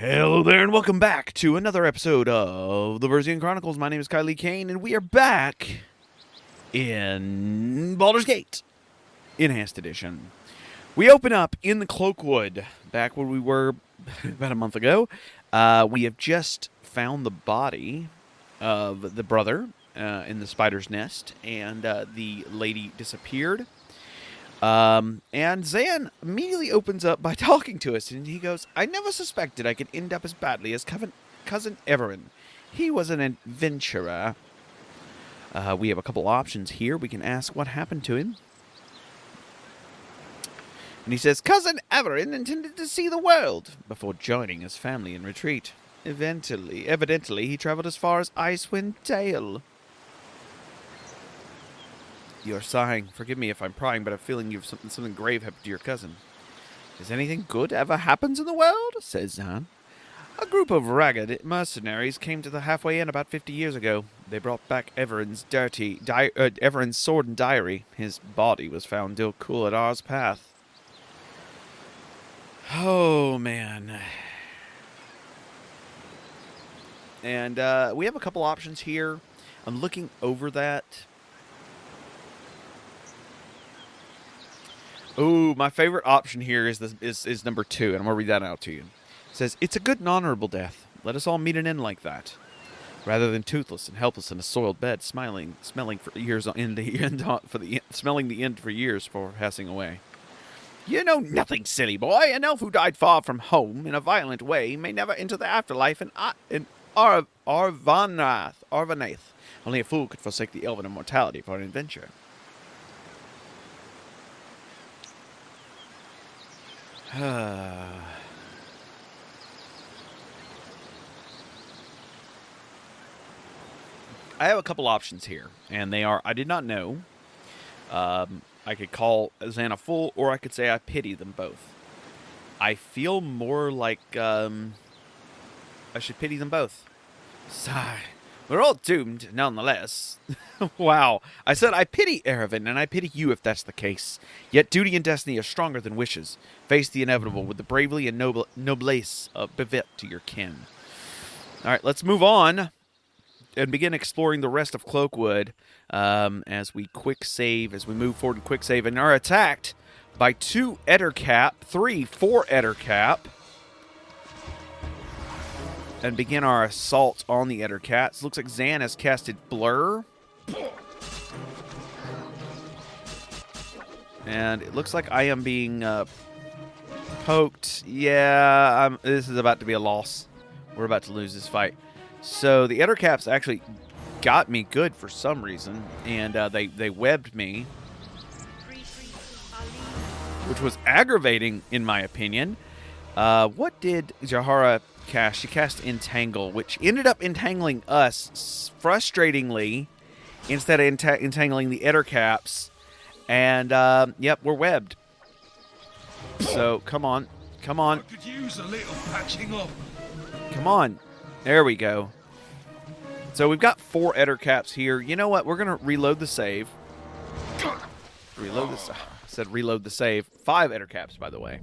Hello there, and welcome back to another episode of the Verzian Chronicles. My name is Kylie Kane, and we are back in Baldur's Gate Enhanced Edition. We open up in the Cloakwood, back where we were about a month ago. We have just found the body of the brother in the spider's nest, and the lady disappeared. And Zan immediately opens up by talking to us, and he goes, I never suspected I could end up as badly as cousin Everin. He was an adventurer. We have a couple options here. We can ask what happened to him. And he says, Cousin Everin intended to see the world before joining his family in retreat. Evidently, he traveled as far as Icewind Dale. You're sighing. Forgive me if I'm prying, but I'm feeling you've something grave happened to your cousin. Has anything good ever happened in the world? Says Zan. A group of ragged mercenaries came to the halfway inn about 50 years ago. They brought back Everin's Everin's sword and diary. His body was found still cool at Ars Path. Oh, man. And we have a couple options here. I'm looking over that. Ooh, my favorite option here is number 2, and I'm going to read that out to you. It says, it's a good and honorable death. Let us all meet an end like that. Rather than toothless and helpless in a soiled bed, smelling for years smelling the end for years before passing away. You know nothing, silly boy. An elf who died far from home in a violent way may never enter the afterlife in Arvanath. Only a fool could forsake the elven immortality for an adventure. I have a couple options here, and they are, I did not know. I could call Zan a fool, or I could say I pity them both. I feel more like I should pity them both. Sigh. We're all doomed, nonetheless. Wow. I said I pity Erevan, and I pity you if that's the case. Yet duty and destiny are stronger than wishes. Face the inevitable with the bravery and noblesse of Bivette to your kin. All right, let's move on and begin exploring the rest of Cloakwood as we move forward and quick save, and are attacked by 4 Ettercap. And begin our assault on the Ettercaps. Looks like Zan has casted Blur. And it looks like I am being poked. Yeah, this is about to be a loss. We're about to lose this fight. So the Ettercaps actually got me good for some reason. And they webbed me, which was aggravating in my opinion. What did Jahara cast? She cast Entangle, which ended up entangling us frustratingly instead of entangling the Ettercaps. And, yep, we're webbed. So, come on. I could use a little patching up. Come on. There we go. So we've got 4 Ettercaps here. You know what? We're going to reload the save. Reload the save. 5 Ettercaps, by the way.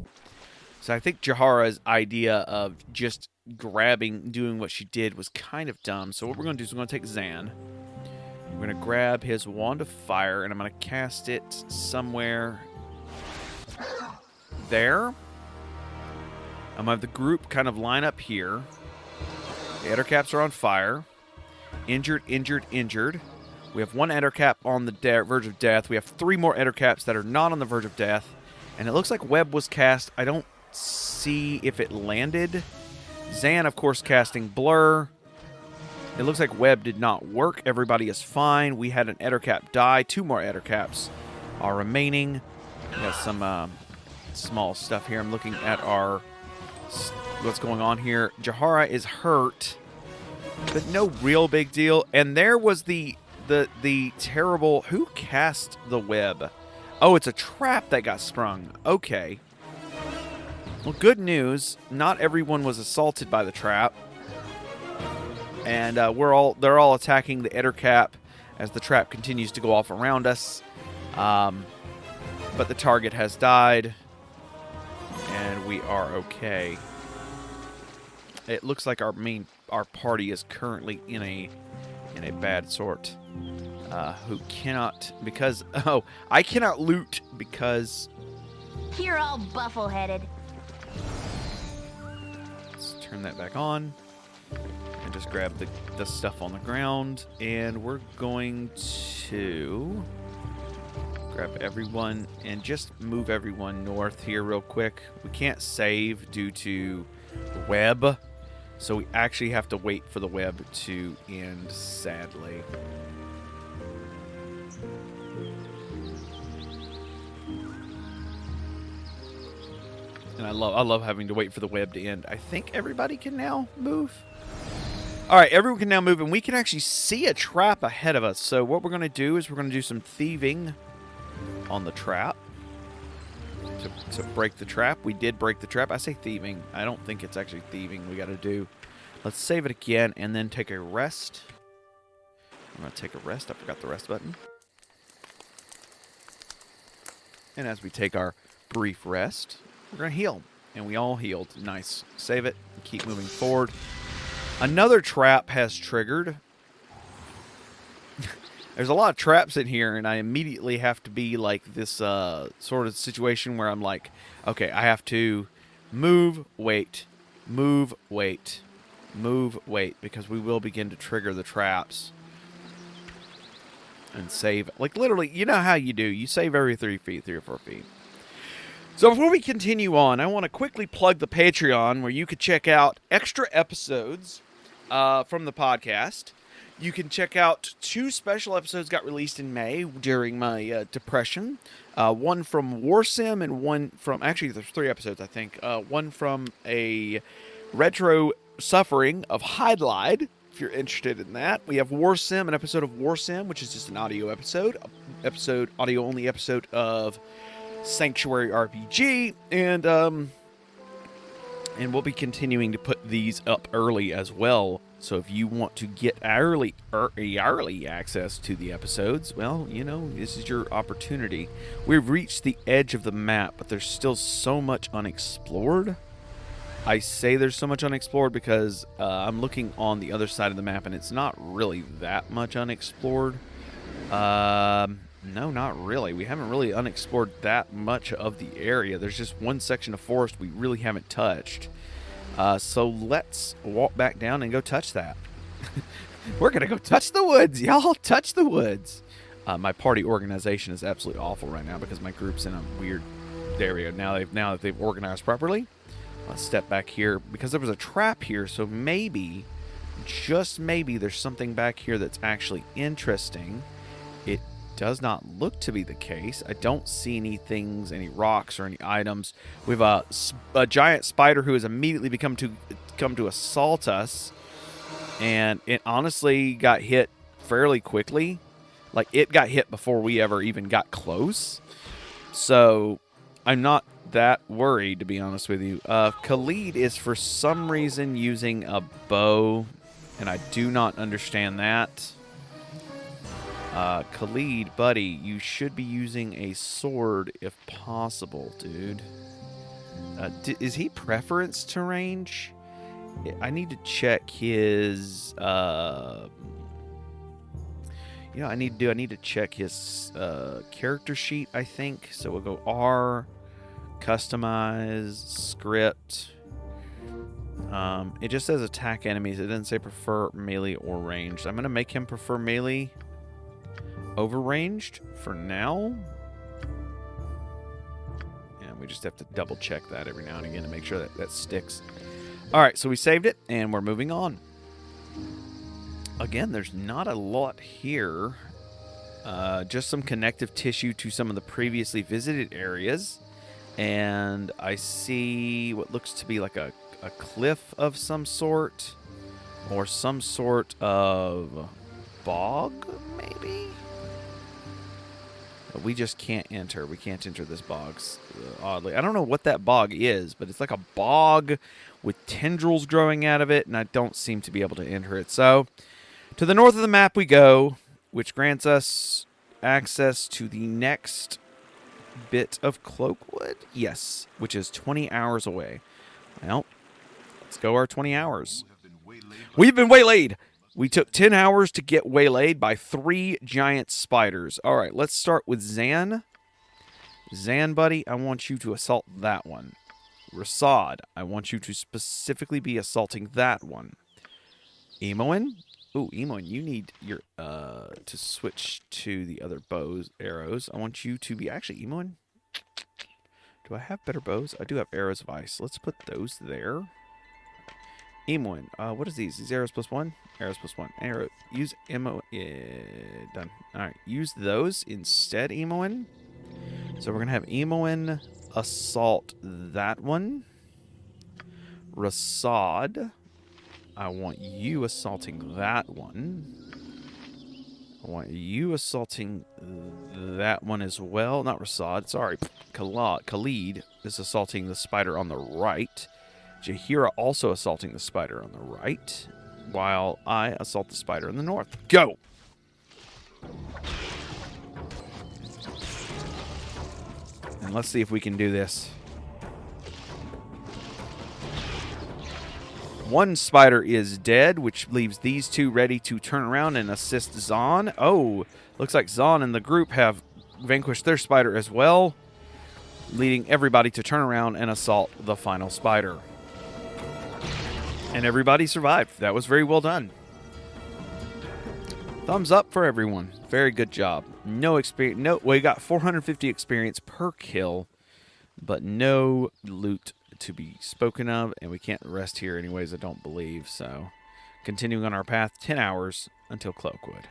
So I think Jahara's idea of just doing what she did was kind of dumb. So what we're going to do is we're going to take Zan. We're going to grab his Wand of Fire, and I'm going to cast it somewhere there. I'm going to have the group kind of line up here. The Ettercaps are on fire. Injured. We have 1 Ettercap on the verge of death. We have 3 more Ettercaps that are not on the verge of death. And it looks like Web was cast. I don't see if it landed. Zan, of course, casting Blur. It looks like Web did not work. Everybody is fine. We had an Ettercap die. 2 more Ettercaps are remaining. We got some small stuff here. I'm looking at what's going on here. Jahara is hurt, but no real big deal. And there was the terrible... Who cast the web? Oh, it's a trap that got sprung. Okay. Well, good news. Not everyone was assaulted by the trap. And they're all attacking the Ettercap as the trap continues to go off around us. But the target has died. And we are okay. It looks like our party is currently in a bad sort. Who cannot because I cannot loot because You're all buffle-headed. let's turn that back on and just grab the stuff on the ground, and we're going to grab everyone and just move everyone north here real quick. We can't save due to the web, so we actually have to wait for the web to end, sadly. And I love having to wait for the web to end. I think everybody can now move. All right, everyone can now move, and we can actually see a trap ahead of us. So what we're going to do is we're going to do some thieving on the trap to break the trap. We did break the trap. I say thieving. I don't think it's actually thieving we got to do. Let's save it again and then take a rest. I'm going to take a rest. I forgot the rest button. And as we take our brief rest, we're going to heal. And we all healed. Nice. Save it. Keep moving forward. Another trap has triggered. There's a lot of traps in here, and I immediately have to be like this sort of situation where I'm like, okay, I have to move, wait, move, wait, move, wait, because we will begin to trigger the traps. And save. Like, literally, you know how you do. You save every 3 feet, 3 or 4 feet. So before we continue on, I want to quickly plug the Patreon, where you could check out extra episodes from the podcast. You can check out 2 special episodes got released in May during my depression. One from War Sim and one from... Actually, there's 3 episodes, I think. One from a retro suffering of Hydlide, if you're interested in that. We have War Sim, an episode of War Sim, which is just an audio episode. Audio-only episode of Sanctuary RPG, and we'll be continuing to put these up early as well. So if you want to get early access to the episodes, well, you know, this is your opportunity. We've reached the edge of the map, but there's still so much unexplored. I say there's so much unexplored because I'm looking on the other side of the map, and it's not really that much unexplored. No, not really. We haven't really unexplored that much of the area. There's just one section of forest we really haven't touched. So let's walk back down and go touch that. We're going to go touch the woods, y'all. Touch the woods. My party organization is absolutely awful right now because my group's in a weird area. Now that they've organized properly, let's step back here because there was a trap here. So maybe, just maybe, there's something back here that's actually interesting. It does not look to be the case. I don't see any rocks or any items. We have a giant spider who has immediately come to assault us, and it honestly got hit fairly quickly. Like, it got hit before we ever even got close. So I'm not that worried, to be honest with you. Khalid is for some reason using a bow, and I do not understand that. Khalid, buddy, you should be using a sword if possible, dude. Is he preference to range? I need to check his, I need to check his, character sheet, I think. So we'll go R, customize, script. It just says attack enemies. It doesn't say prefer melee or ranged. I'm going to make him prefer melee over ranged for now. And we just have to double check that every now and again to make sure that sticks. Alright, so we saved it and we're moving on. Again, there's not a lot here. Just some connective tissue to some of the previously visited areas. And I see what looks to be like a cliff of some sort. Or some sort of bog, maybe? We just can't enter. We can't enter this bog, oddly. I don't know what that bog is, but it's like a bog with tendrils growing out of it, and I don't seem to be able to enter it. So, to the north of the map we go, which grants us access to the next bit of Cloakwood. Yes, which is 20 hours away. Well, Let's go our 20 hours. We've been waylaid. We took 10 hours to get waylaid by 3 giant spiders. All right, let's start with Zan. Zan, buddy, I want you to assault that one. Rasad, I want you to specifically be assaulting that one. Emoin? Ooh, Emoin, you need your to switch to the other bows, arrows. I want you to be actually Emoin. Do I have better bows? I do have arrows of ice. Let's put those there. Emoin, what is these? These arrows +1? Arrows +1. Arrow. Use Emo. Done. All right, use those instead, Emoin. So we're gonna have Emoin assault that one. Rasad, I want you assaulting that one. I want you assaulting that one as well. Not Rasad, sorry. Khalid is assaulting the spider on the right. Jahira also assaulting the spider on the right, while I assault the spider in the north. Go! And let's see if we can do this. One spider is dead, which leaves these two ready to turn around and assist Zahn. Oh, looks like Zahn and the group have vanquished their spider as well, leading everybody to turn around and assault the final spider. And everybody survived. That was very well done. Thumbs up for everyone. Very good job. No experience. No, we got 450 experience per kill, but no loot to be spoken of, and we can't rest here anyways, I don't believe. So, continuing on our path, 10 hours until Cloakwood.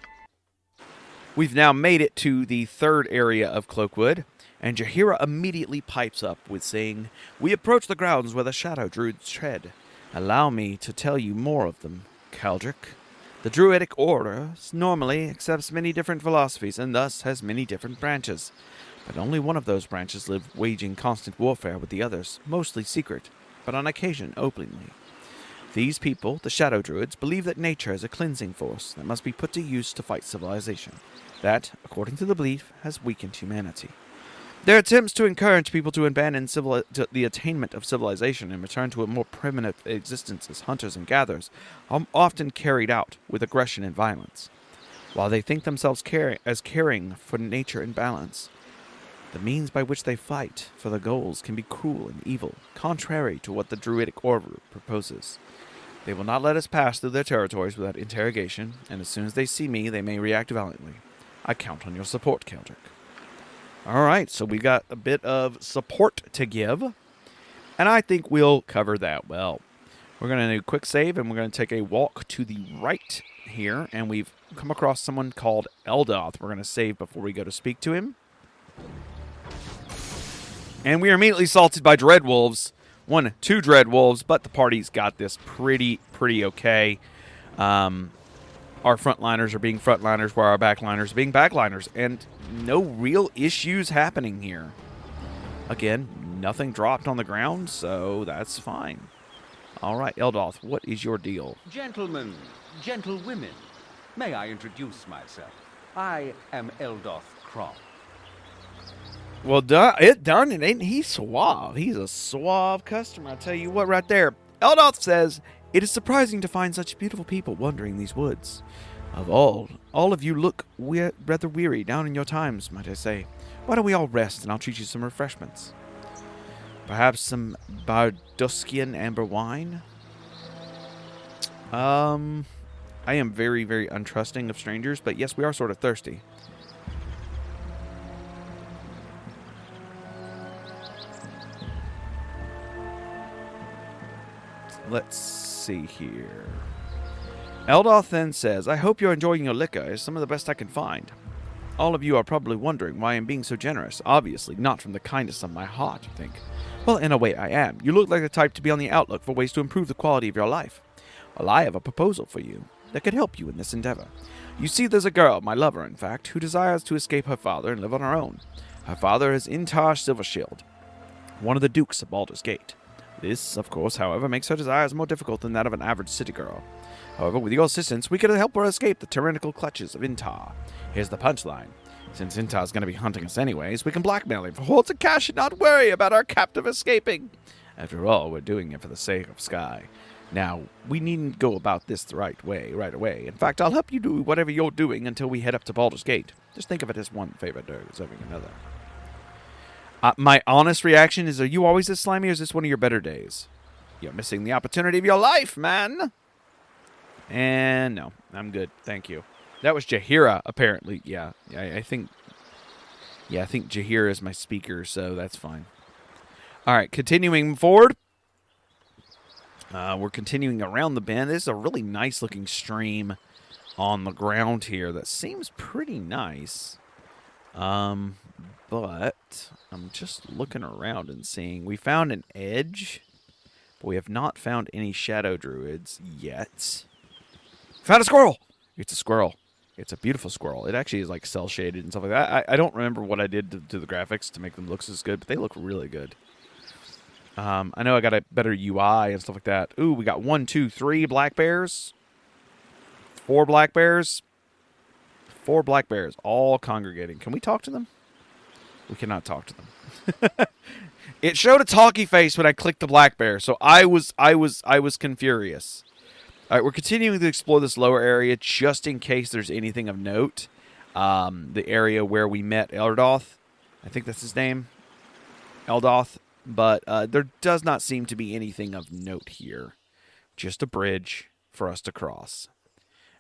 We've now made it to the third area of Cloakwood, and Jahira immediately pipes up with saying, "We approach the grounds where the Shadow Druids tread. Allow me to tell you more of them, Caldric. The Druidic Order normally accepts many different philosophies and thus has many different branches. But only one of those branches live waging constant warfare with the others, mostly secret, but on occasion openly. These people, the Shadow Druids, believe that nature is a cleansing force that must be put to use to fight civilization, that, according to the belief, has weakened humanity. Their attempts to encourage people to abandon the attainment of civilization and return to a more primitive existence as hunters and gatherers are often carried out with aggression and violence. While they think themselves caring for nature and balance, the means by which they fight for their goals can be cruel and evil, contrary to what the Druidic Order proposes. They will not let us pass through their territories without interrogation, and as soon as they see me, they may react violently. I count on your support, Caldric." All right, so we got a bit of support to give, and I think we'll cover that well. We're going to do a quick save, and we're going to take a walk to the right here, and we've come across someone called Eldoth. We're going to save before we go to speak to him. And we are immediately assaulted by Dreadwolves. 2 Dreadwolves, but the party's got this pretty okay. Our frontliners are being frontliners, while our backliners are being backliners, and no real issues happening here. Again, nothing dropped on the ground, so that's fine. All right, Eldoth, what is your deal? Gentlemen, gentlewomen, may I introduce myself? I am Eldoth Kron. Well, darn it, ain't he suave? He's a suave customer, I tell you what right there. Eldoth says, "It is surprising to find such beautiful people wandering these woods. Of all of you look rather weary, down in your times, might I say. Why don't we all rest, and I'll treat you some refreshments? Perhaps some Barduskian amber wine?" I am very, very untrusting of strangers, but yes, we are sort of thirsty. Let's see here. Eldoth then says, "I hope you're enjoying your liquor. It's some of the best I can find. All of you are probably wondering why I'm being so generous. Obviously, not from the kindness of my heart, you think. Well, in a way, I am. You look like the type to be on the outlook for ways to improve the quality of your life. Well, I have a proposal for you that could help you in this endeavor. You see, there's a girl, my lover, in fact, who desires to escape her father and live on her own. Her father is Intar Silvershield, one of the dukes of Baldur's Gate. This, of course, however, makes her desires more difficult than that of an average city girl. However, with your assistance, we could help her escape the tyrannical clutches of Intar. Here's the punchline. Since Intar's going to be hunting us anyways, we can blackmail him for hordes of cash and not worry about our captive escaping. After all, we're doing it for the sake of Sky. Now, we needn't go about this the right away. In fact, I'll help you do whatever you're doing until we head up to Baldur's Gate. Just think of it as one favor deserving another. My honest reaction is, are you always this slimy, or is this one of your better days? You're missing the opportunity of your life, man! And no, I'm good. Thank you. That was Jahira, apparently. Yeah, I think... Yeah, I think Jahira is my speaker, so that's fine. All right, continuing forward. We're continuing around the bend. This is a really nice-looking stream on the ground here that seems pretty nice. But I'm just looking around and seeing. We found an edge, but we have not found any shadow druids yet. Found a squirrel! It's a squirrel. It's a beautiful squirrel. It actually is like cel-shaded and stuff like that. I don't remember what I did to the graphics to make them look as good, but they look really good. I know I got a better UI and stuff like that. Ooh, we got 1, 2, 3 black bears. 4 black bears. 4 black bears, all congregating. Can we talk to them? We cannot talk to them. It showed a talky face when I clicked the black bear, so I was confurious. All right, we're continuing to explore this lower area just in case there's anything of note. The area where we met Eldoth, I think that's his name, Eldoth. But there does not seem to be anything of note here. Just a bridge for us to cross.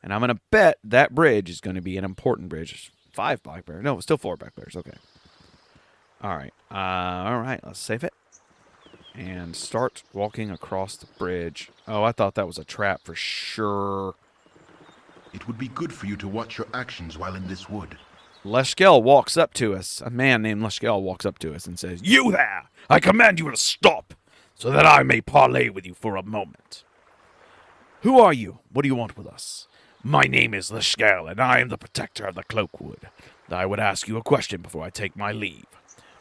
And I'm going to bet that bridge is going to be an important bridge. 5 black bears. No, still 4 black bears. Okay. All right. All right. Let's save it. And start walking across the bridge. Oh, I thought that was a trap for sure. It would be good for you to watch your actions while in this wood. Leshkel walks up to us. A man named Leshkel walks up to us and says, "You there! I command you to stop, so that I may parley with you for a moment." "Who are you? What do you want with us?" "My name is Leshkel, and I am the protector of the Cloakwood. I would ask you a question before I take my leave.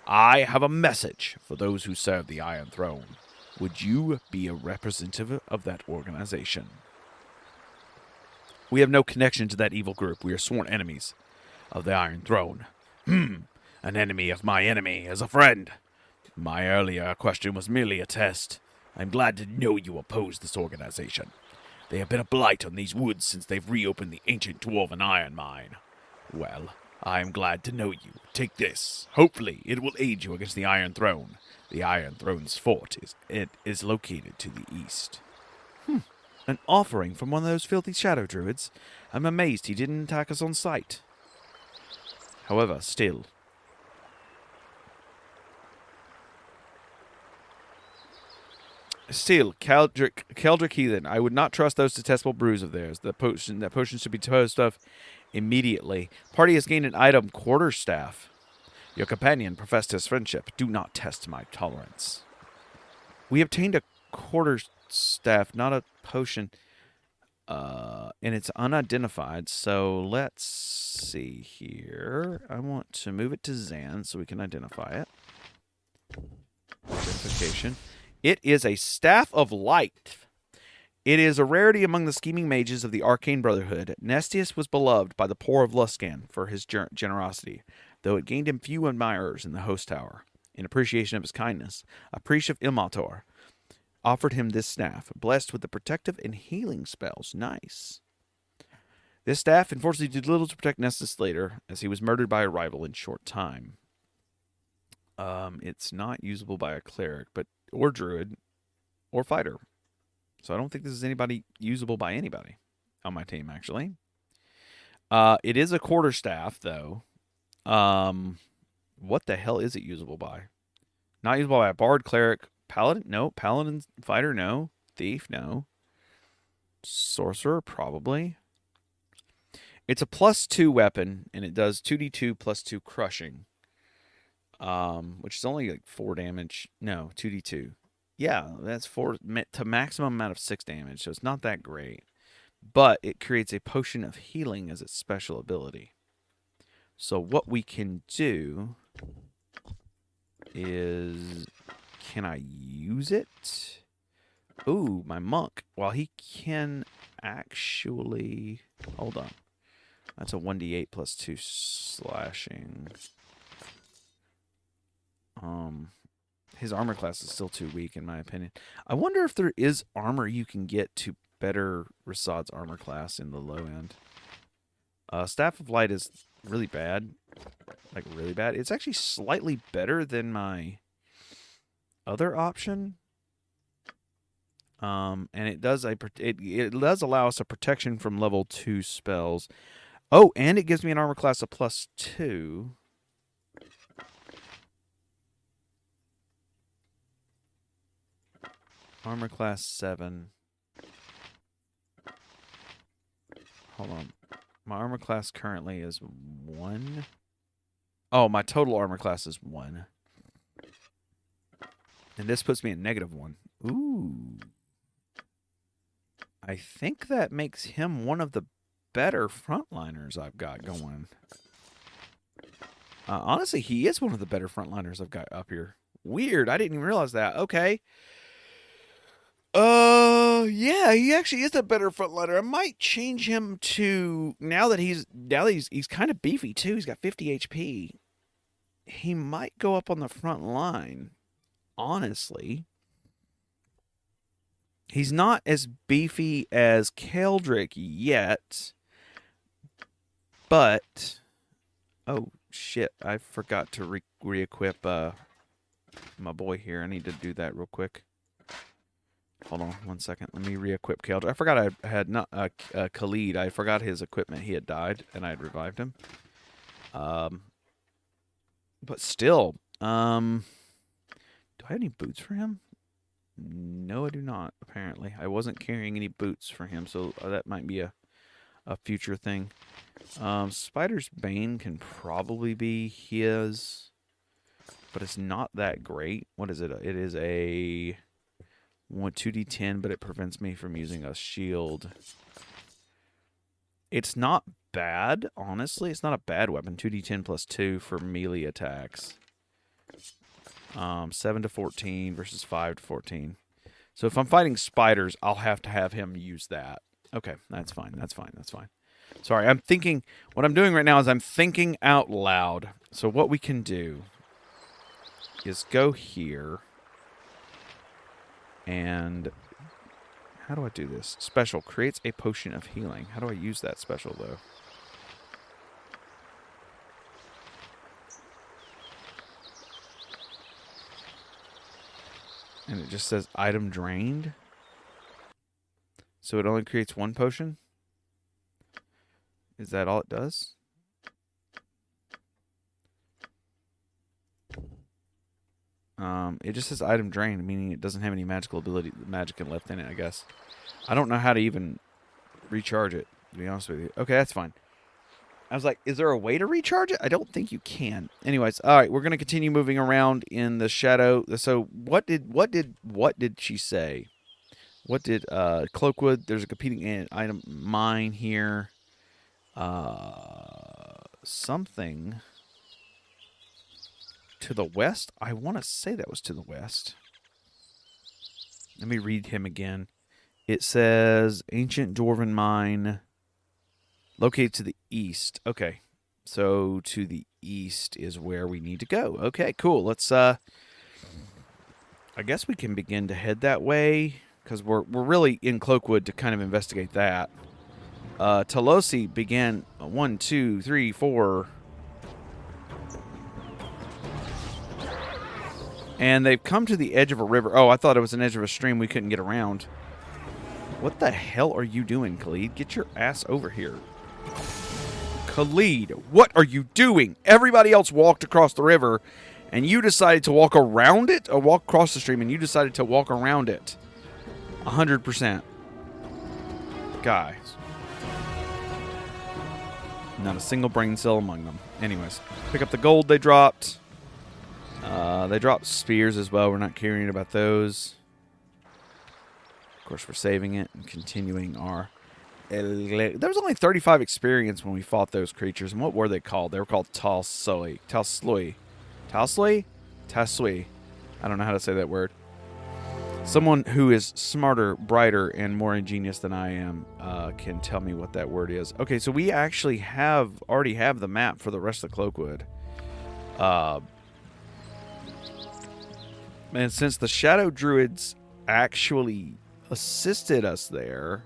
I have a message for those who serve the Iron Throne. Would you be a representative of that organization?" "We have no connection to that evil group. We are sworn enemies of the Iron Throne." "An enemy of my enemy is a friend. My earlier question was merely a test. I'm glad to know you oppose this organization. They have been a blight on these woods since they've reopened the ancient Dwarven iron mine. Well, I am glad to know you. Take this. Hopefully, it will aid you against the Iron Throne. The Iron Throne's fort is located to the east." An offering from one of those filthy shadow druids. I'm amazed he didn't attack us on sight. However, still. Keldric heathen, I would not trust those detestable brews of theirs. That potion should be disposed of immediately. Party has gained an item, quarterstaff. Your companion professed his friendship. Do not test my tolerance. We obtained a quarterstaff, not a potion. And it's unidentified, so let's see here. I want to move it to Zan so we can identify it. Identification. It is a Staff of Light. It is a rarity among the scheming mages of the Arcane Brotherhood. Nestius was beloved by the poor of Luskan for his generosity, though it gained him few admirers in the Host Tower. In appreciation of his kindness, a priest of Ilmator offered him this staff, blessed with the protective and healing spells. Nice. This staff, unfortunately, did little to protect Nessus later, as he was murdered by a rival in short time. It's not usable by a cleric, or druid, or fighter. So I don't think this is anybody usable by anybody on my team, actually. It is a quarterstaff, though. What the hell is it usable by? Not usable by a bard, cleric, paladin? No. Paladin, fighter? No. Thief? No. Sorcerer? Probably. It's a +2 weapon, and it does 2d2 +2 crushing. Which is only like 4 damage. No, 2d2. Yeah, that's 4 to maximum amount of 6 damage, so it's not that great. But it creates a potion of healing as its special ability. So what we can do is... Can I use it? Ooh, my monk. Well, he can actually... Hold on. That's a 1d8 +2 slashing. his armor class is still too weak, in my opinion. I wonder if there is armor you can get to better Rasad's armor class in the low end. Staff of Light is really bad. Like, really bad. It's actually slightly better than my other option. And it does it does allow us a protection from level 2 spells. Oh, and it gives me an armor class of +2. Armor class 7. Hold on. My armor class currently is 1. Oh, my total armor class is 1. And this puts me at -1. Ooh. I think that makes him one of the better frontliners I've got going. Honestly, he is one of the better frontliners I've got up here. Weird. I didn't even realize that. Okay. Yeah, he actually is a better frontliner. I might change him to now that he's kind of beefy too. He's got 50 HP. He might go up on the front line. Honestly, he's not as beefy as Keldrick yet, but oh shit, I forgot to re-equip my boy here. I need to do that real quick. Hold on 1 second. Let me re-equip Keldrick. I forgot I had not Khalid. I forgot his equipment. He had died, and I had revived him. But still, do I have any boots for him? No, I do not. Apparently, I wasn't carrying any boots for him, so that might be a future thing. Spider's Bane can probably be his, but it's not that great. What is it? It is a 2d10, but it prevents me from using a shield. It's not bad, honestly. It's not a bad weapon. 2d10 plus 2 for melee attacks. 7 to 14 versus 5 to 14. So if I'm fighting spiders, I'll have to have him use that. Okay, that's fine. That's fine. That's fine. Sorry, I'm thinking. What I'm doing right now is I'm thinking out loud. So what we can do is go here. And how do I do this? Special creates a potion of healing. How do I use that special, though? And it just says item drained. So it only creates 1 potion? Is that all it does? It just says item drained, meaning it doesn't have any magical ability, magic left in it, I guess. I don't know how to even recharge it, to be honest with you. Okay, that's fine. I was like, is there a way to recharge it? I don't think you can. Anyways, all right, we're going to continue moving around in the shadow. So what did she say? What did Cloakwood? There's a competing item mine here. Something to the west? I want to say that was to the west. Let me read him again. It says ancient dwarven mine located to the east. Okay. So to the east is where we need to go. Okay, cool. Let's I guess we can begin to head that way because we're really in Cloakwood to kind of investigate that. Tolosi began 1, 2, 3, 4. And they've come to the edge of a river. Oh, I thought it was an edge of a stream we couldn't get around. What the hell are you doing, Khalid? Get your ass over here. Khalid, what are you doing? Everybody else walked across the river, and you decided to walk around it? Or walk across the stream, and you decided to walk around it. 100%. Guys. Not a single brain cell among them. Anyways, pick up the gold they dropped. They dropped spears as well. We're not caring about those. Of course, we're saving it and continuing our... There was only 35 experience when we fought those creatures. And what were they called? They were called Talsloi. Talsloi? Talsloi? I don't know how to say that word. Someone who is smarter, brighter, and more ingenious than I am can tell me what that word is. Okay, so we actually already have the map for the rest of Cloakwood. And since the Shadow Druids actually assisted us there,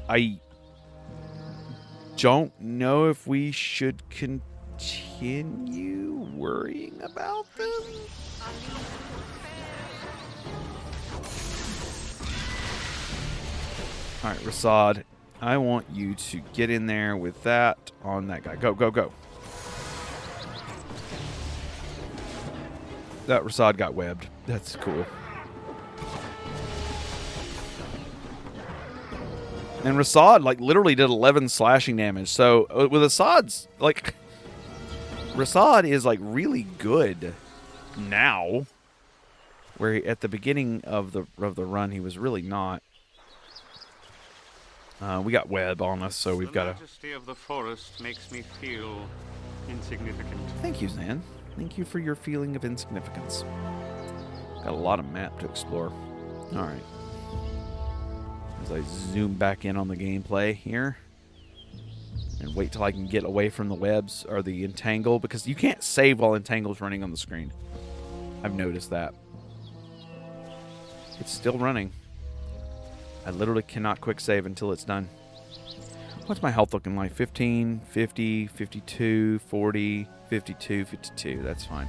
I don't know if we should continue worrying about them. All right, Rasad, I want you to get in there with that on that guy. Go, go, go. That Rasad got webbed. That's cool. And Rasad, like, literally did 11 slashing damage. So, with Asad's, like, Rasad is, like, really good now. Where at the beginning of the run, he was really not. We got web on us, so we've got to... The majesty of the forest makes me feel insignificant. Thank you, Zan. Thank you for your feeling of insignificance. Got a lot of map to explore. All right. As I zoom back in on the gameplay here. And wait till I can get away from the webs or the entangle. Because you can't save while entangle's running on the screen. I've noticed that. It's still running. I literally cannot quick save until it's done. What's my health looking like? 15, 50, 52, 40, 52, 52. That's fine.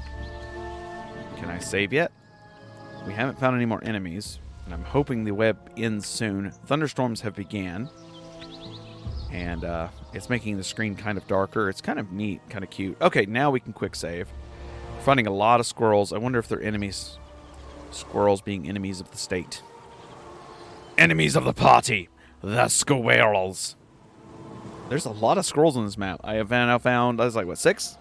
Can I save yet? We haven't found any more enemies. And I'm hoping the web ends soon. Thunderstorms have began. And it's making the screen kind of darker. It's kind of neat, kind of cute. Okay, now we can quick save. Finding a lot of squirrels. I wonder if they're enemies. Squirrels being enemies of the state. Enemies of the party. The squirrels. There's a lot of squirrels on this map. I have now found, I was like, what, 6?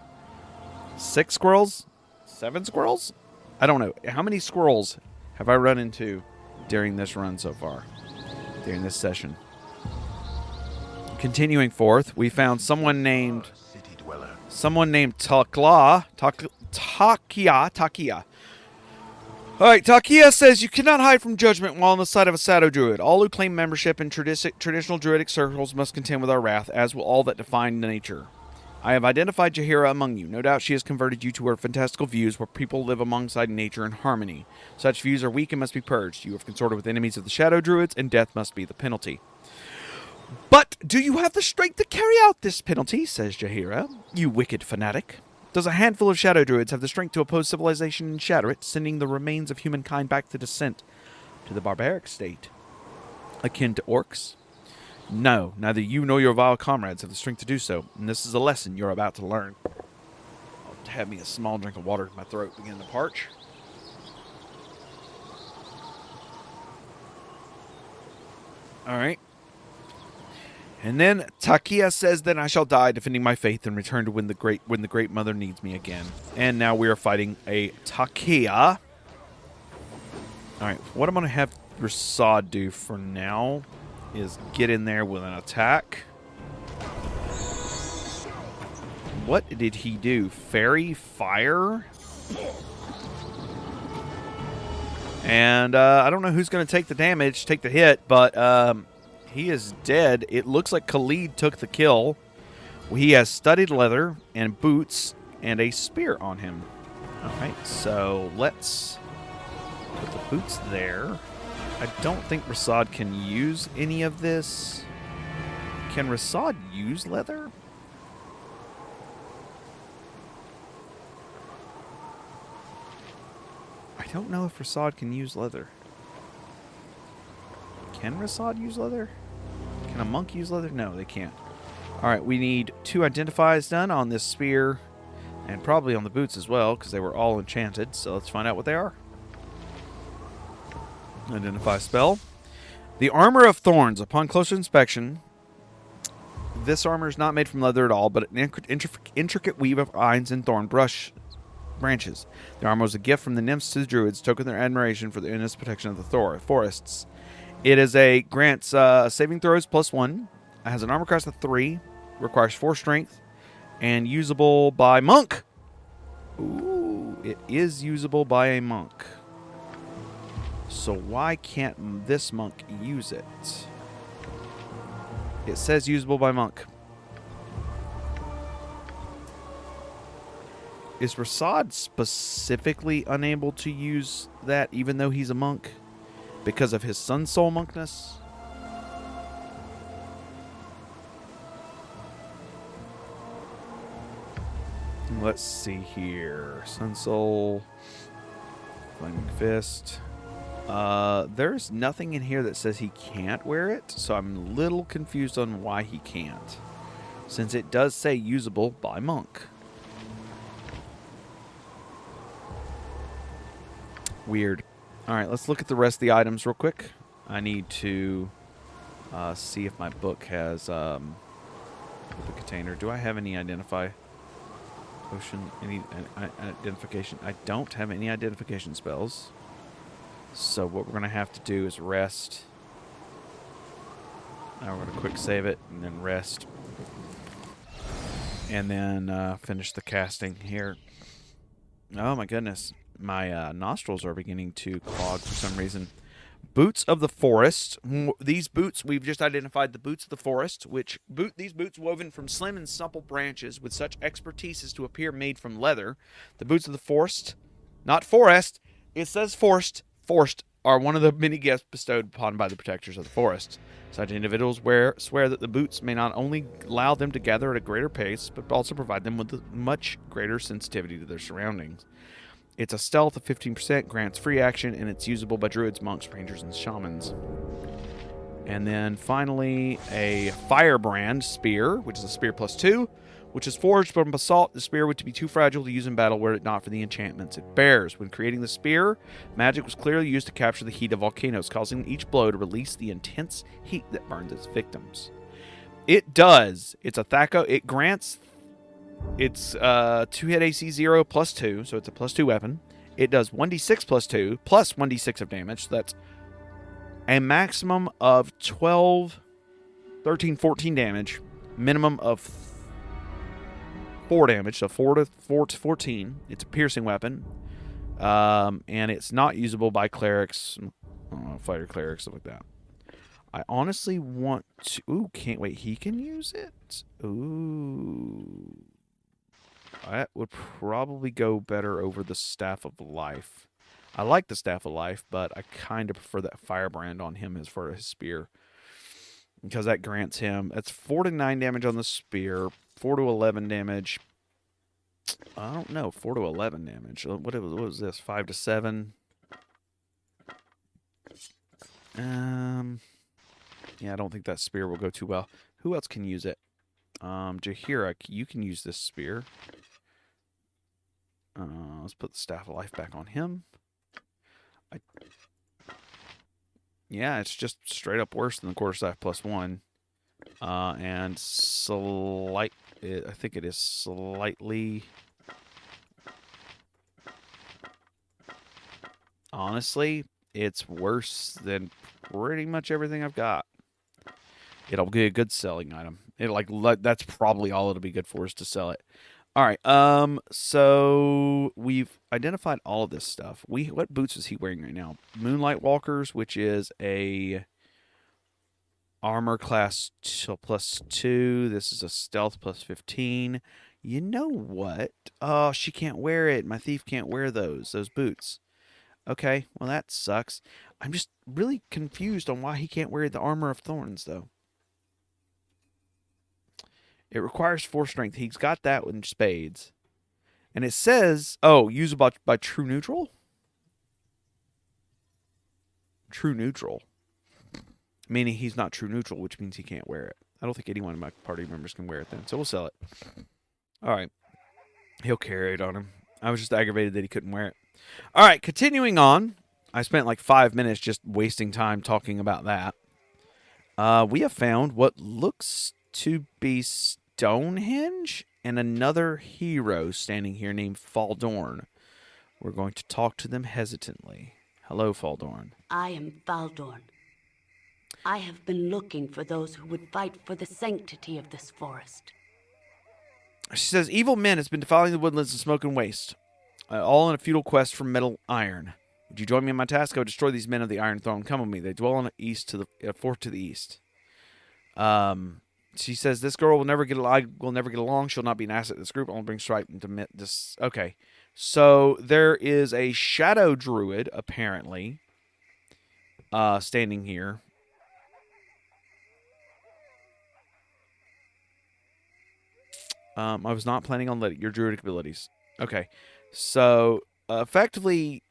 6 squirrels? 7 squirrels? I don't know. How many squirrels have I run into during this run so far? During this session. Continuing forth, we found someone named... City dweller. Someone named Takia. All right, Takia says, you cannot hide from judgment while on the side of a Shadow Druid. All who claim membership in traditional Druidic circles must contend with our wrath, as will all that define nature. I have identified Jaheira among you. No doubt she has converted you to her fantastical views where people live alongside nature in harmony. Such views are weak and must be purged. You have consorted with enemies of the Shadow Druids, and death must be the penalty. But do you have the strength to carry out this penalty, says Jaheira, you wicked fanatic? Does a handful of Shadow Druids have the strength to oppose civilization and shatter it, sending the remains of humankind back to descent to the barbaric state, akin to orcs? No, neither you nor your vile comrades have the strength to do so, and this is a lesson you're about to learn. I'll have me a small drink of water in my throat, beginning to parch. All right. And then Takia says that I shall die defending my faith and return to when the great mother needs me again. And now we are fighting a Takia. All right, what I'm going to have Rasad do for now is get in there with an attack. What did he do? Fairy fire? And I don't know who's going to take the damage, take the hit, but he is dead. It looks like Khalid took the kill. He has studded leather and boots and a spear on him. All right, so let's put the boots there. I don't think Rasad can use any of this. Can Rasad use leather? I don't know if Rasad can use leather. Can Rasad use leather? Can a monk use leather? No, they can't. All right, we need 2 identifies done on this spear and probably on the boots as well because they were all enchanted. So let's find out what they are. Identify spell. The Armor of Thorns. Upon closer inspection, this armor is not made from leather at all, but an intricate weave of vines and thorn branches. The armor was a gift from the nymphs to the druids, token their admiration for the endless protection of the forests. It is grants saving throws +1. It has an armor class of 3, requires 4 strength, and usable by monk. Ooh, it is usable by a monk. So why can't this monk use it? It says usable by monk. Is Rasad specifically unable to use that even though he's a monk? Because of his Sun Soul monkness? Let's see here. Sun Soul. Flaming Fist. There's nothing in here that says he can't wear it, so I'm a little confused on why he can't. Since it does say usable by monk. Weird. Alright, let's look at the rest of the items real quick. I need to see if my book has the container. Do I have any identify potion? Any identification? I don't have any identification spells. So what we're going to have to do is rest. Now we're going to quick save it and then rest. And then finish the casting here. Oh my goodness. My nostrils are beginning to clog for some reason. Boots of the Forest. These boots, we've just identified the boots of the forest, these boots woven from slim and supple branches with such expertise as to appear made from leather. The boots of the forest, not forest, it says forest, are one of the many gifts bestowed upon by the protectors of the forest. Such individuals swear that the boots may not only allow them to gather at a greater pace, but also provide them with a much greater sensitivity to their surroundings. It's a stealth of 15%, grants free action, and it's usable by druids, monks, rangers, and shamans. And then finally, a firebrand spear, which is a spear +2, which is forged from basalt. The spear would be too fragile to use in battle were it not for the enchantments it bears. When creating the spear, magic was clearly used to capture the heat of volcanoes, causing each blow to release the intense heat that burns its victims. It does. It's a Thaco. It grants... It's 2-hit AC 0 +2, so it's a +2 weapon. It does 1d6 +2 plus 1d6 of damage. So that's a maximum of 12, 13, 14 damage. Minimum of 4 damage, so 4 to 14. It's a piercing weapon. And it's not usable by clerics, fighter clerics, stuff like that. I honestly want to... Ooh, can't wait. He can use it? Ooh... That would probably go better over the Staff of Life. I like the Staff of Life, but I kind of prefer that Firebrand on him as far as his spear. Because that grants him... That's 4 to 9 damage on the spear. 4 to 11 damage. I don't know. 4 to 11 damage. What was this? 5 to 7? Yeah, I don't think that spear will go too well. Who else can use it? Jaheira, you can use this spear. Let's put the Staff of Life back on him. Yeah, it's just straight up worse than the Quarterstaff +1. And I think it is slightly... Honestly, it's worse than pretty much everything I've got. It'll be a good selling item. That's probably all it'll be good for is to sell it. All right. So we've identified all of this stuff. What boots is he wearing right now? Moonlight Walkers, which is a armor class +2. This is a stealth +15. You know what? Oh, she can't wear it. My thief can't wear those boots. Okay, well that sucks. I'm just really confused on why he can't wear the Armor of Thorns, though. It requires 4 strength. He's got that in spades. And it says, usable by true neutral? True neutral. Meaning he's not true neutral, which means he can't wear it. I don't think anyone of my party members can wear it then, so we'll sell it. All right. He'll carry it on him. I was just aggravated that he couldn't wear it. All right, continuing on. I spent like 5 minutes just wasting time talking about that. We have found what looks to be Stonehenge and another hero standing here named Faldorn. We're going to talk to them hesitantly. Hello, Faldorn. I am Baldur. I have been looking for those who would fight for the sanctity of this forest. She says, evil men has been defiling the woodlands of smoke and waste, all in a futile quest for metal iron. Would you join me in my task? I would destroy these men of the Iron Throne. Come with me. They dwell on the east to the fort to the east. She says, this girl will never get along. She'll not be an asset to this group. I'll bring strife into this. Okay. So there is a shadow druid, apparently, standing here. I was not planning on letting your druidic abilities. Okay. So, effectively,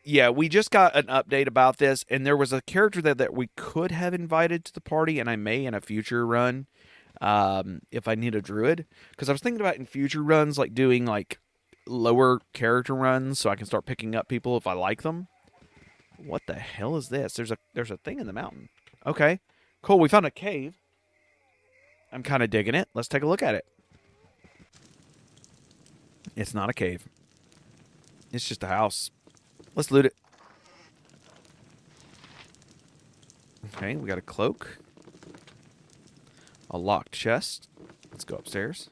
yeah, we just got an update about this, and there was a character that we could have invited to the party, and I may in a future run, if I need a druid. Because I was thinking about in future runs, like doing like lower character runs, so I can start picking up people if I like them. What the hell is this? There's a thing in the mountain. Okay, cool. We found a cave. I'm kind of digging it. Let's take a look at it. It's not a cave. It's just a house. Let's loot it. Okay, we got a cloak. A locked chest. Let's go upstairs.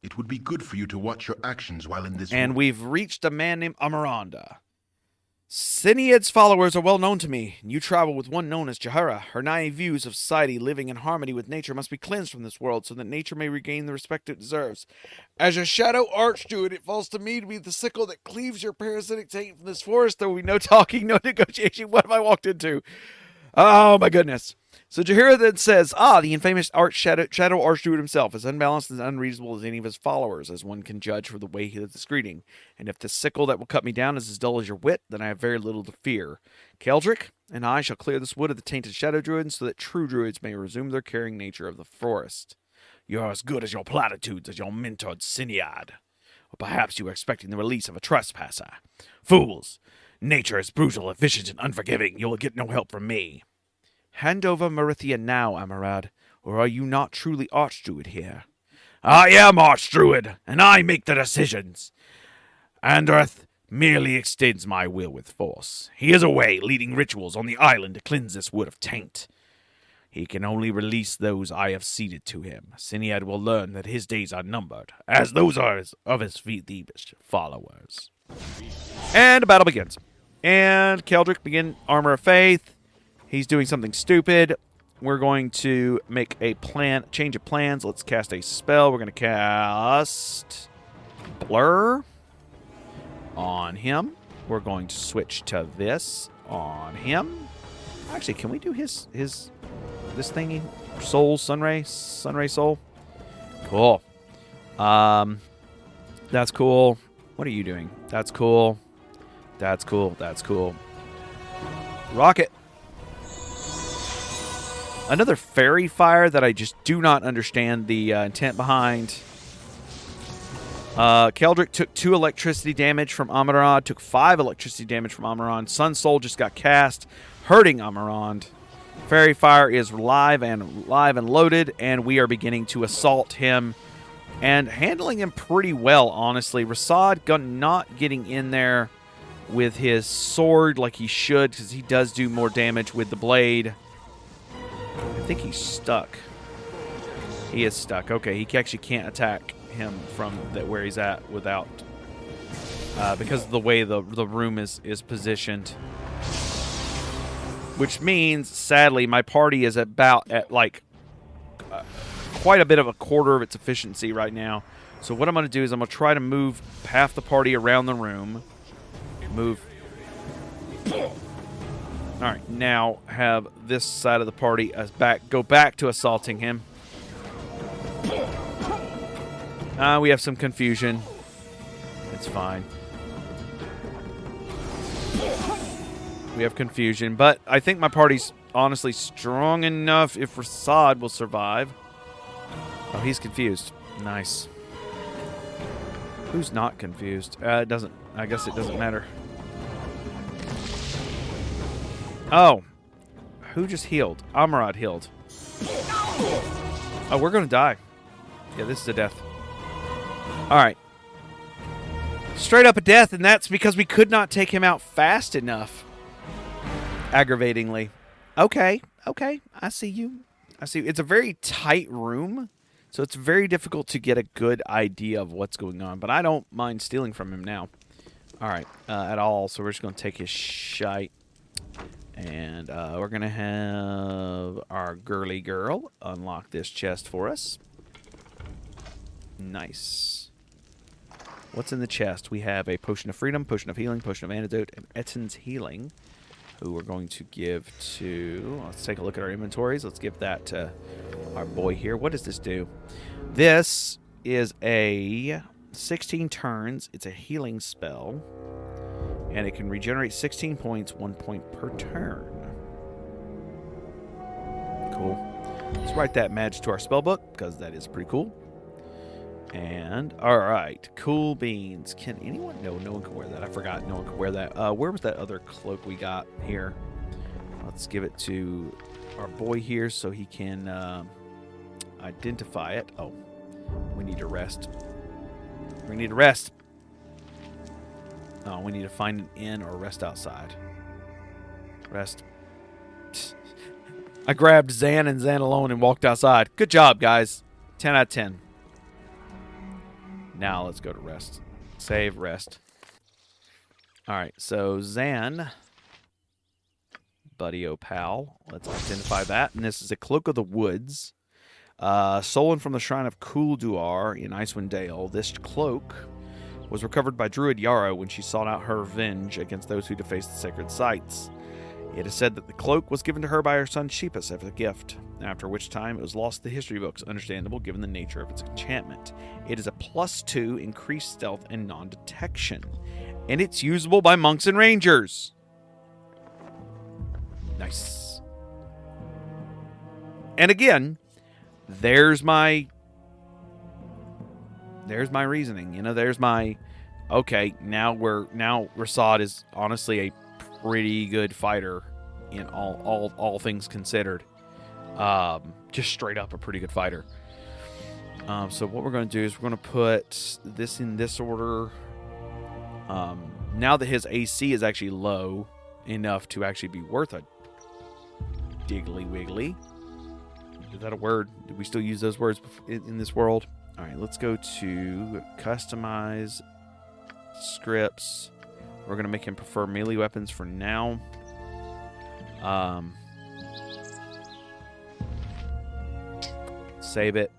It would be good for you to watch your actions while in this And wood. we've reached a man named Amaranda. Syniad's followers are well known to me. You travel with one known as Jahara. Her naive views of society living in harmony with nature must be cleansed from this world so that nature may regain the respect it deserves. As a shadow archdruid, it falls to me to be the sickle that cleaves your parasitic taint from this forest. There will be no talking, no negotiation. What have I walked into? Oh, my goodness. So Jahara then says, the infamous shadow archdruid himself is unbalanced and unreasonable as any of his followers, as one can judge from the way he is greeting. And if the sickle that will cut me down is as dull as your wit, then I have very little to fear. Keldric and I shall clear this wood of the tainted shadow druids so that true druids may resume their caring nature of the forest. You are as good as your platitudes as your mentor Syniad. Or perhaps you are expecting the release of a trespasser. Fools! Nature is brutal, efficient, and unforgiving. You will get no help from me. Hand over Marithia now, Amarad, or are you not truly Archdruid here? I am Archdruid, and I make the decisions. Anderth merely extends my will with force. He is away, leading rituals on the island to cleanse this wood of taint. He can only release those I have ceded to him. Syniad will learn that his days are numbered, as those are of his thievish followers. And the battle begins. And Keldric begin Armor of Faith. He's doing something stupid. We're going to make a change of plans. Let's cast a spell. We're going to cast Blur on him. We're going to switch to this on him. Actually, can we do this thingy? Soul, Sunray Soul. Cool. That's cool. What are you doing? That's cool. That's cool. That's cool. Rocket. Another fairy fire that I just do not understand the intent behind. Keldric took 2 electricity damage from Amarand, took 5 electricity damage from Amarand. Sun Soul just got cast, hurting Amarand. Fairy fire is live and loaded, and we are beginning to assault him and handling him pretty well, honestly. Rasad not getting in there with his sword like he should, because he does do more damage with the blade. I think he's stuck. He is stuck. Okay, he actually can't attack him from where he's at without... because of the way the room is positioned. Which means, sadly, my party is at like quite a bit of a quarter of its efficiency right now. So what I'm going to do is I'm going to try to move half the party around the room. Move. Alright, now have this side of the party go back to assaulting him. We have some confusion. It's fine. We have confusion, but I think my party's honestly strong enough if Rasad will survive. Oh, he's confused. Nice. Who's not confused? I guess it doesn't matter. Oh. Who just healed? Amarad healed. Oh, we're going to die. Yeah, this is a death. Alright. Straight up a death, and that's because we could not take him out fast enough. Aggravatingly. Okay. I see you. It's a very tight room, so it's very difficult to get a good idea of what's going on, but I don't mind stealing from him now. Alright, at all, so we're just going to take his shite. And we're going to have our girly girl unlock this chest for us. Nice. What's in the chest? We have a potion of freedom, potion of healing, potion of antidote, and Ettin's healing, who we're going to give to... Let's take a look at our inventories. Let's give that to our boy here. What does this do? This is a 16 turns. It's a healing spell, and it can regenerate 16 points, 1 point per turn. Cool. Let's write that magic to our spell book, because that is pretty cool. And, alright, cool beans. Can anyone? No, no one can wear that. I forgot no one can wear that. Where was that other cloak we got here? Let's give it to our boy here so he can identify it. Oh, we need to rest. We need to rest. Oh, we need to find an inn or rest outside. Rest. I grabbed Zan and Zan alone and walked outside. Good job, guys. 10 out of 10. Now let's go to rest. Save, rest. Alright, so Zan. Buddy, oh pal. Let's identify that. And this is a Cloak of the Woods. Stolen from the Shrine of Kulduar in Icewind Dale. This cloak was recovered by Druid Yarrow when she sought out her revenge against those who defaced the sacred sites. It is said that the cloak was given to her by her son Sheepus as a gift, after which time it was lost to the history books, understandable given the nature of its enchantment. It is a +2 increased stealth and non-detection, and it's usable by monks and rangers. Nice. And again, there's my reasoning. You know, there's my okay. Now Rasad is honestly a pretty good fighter in all things considered. Just straight up a pretty good fighter. So what we're going to do is we're going to put this in this order. Now that his AC is actually low enough to actually be worth a diggly wiggly. Is that a word? Do we still use those words in this world? All right, let's go to customize scripts. We're going to make him prefer melee weapons for now. Save it.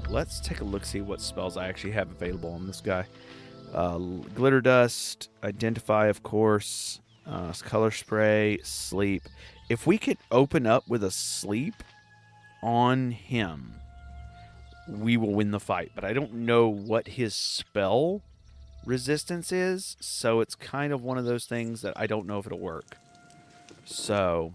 Let's take a look, see what spells I actually have available on this guy. Glitter Dust, Identify, of course, Color Spray, Sleep. If we could open up with a Sleep on him, we will win the fight. But I don't know what his spell resistance is, so it's kind of one of those things that I don't know if it'll work. So,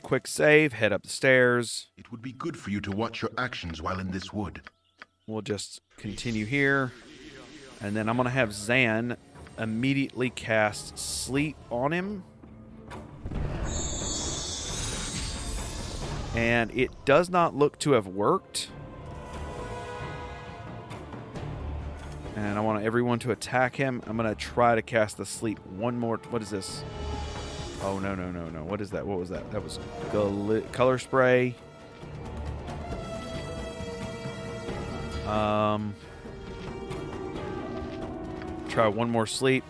quick save, head up the stairs. It would be good for you to watch your actions while in this wood. We'll just continue here. And then I'm going to have Zan immediately cast Sleep on him. And it does not look to have worked. And I want everyone to attack him. I'm going to try to cast the Sleep one more. What is this? Oh, no. What is that? What was that? That was Color Spray. Try one more Sleep.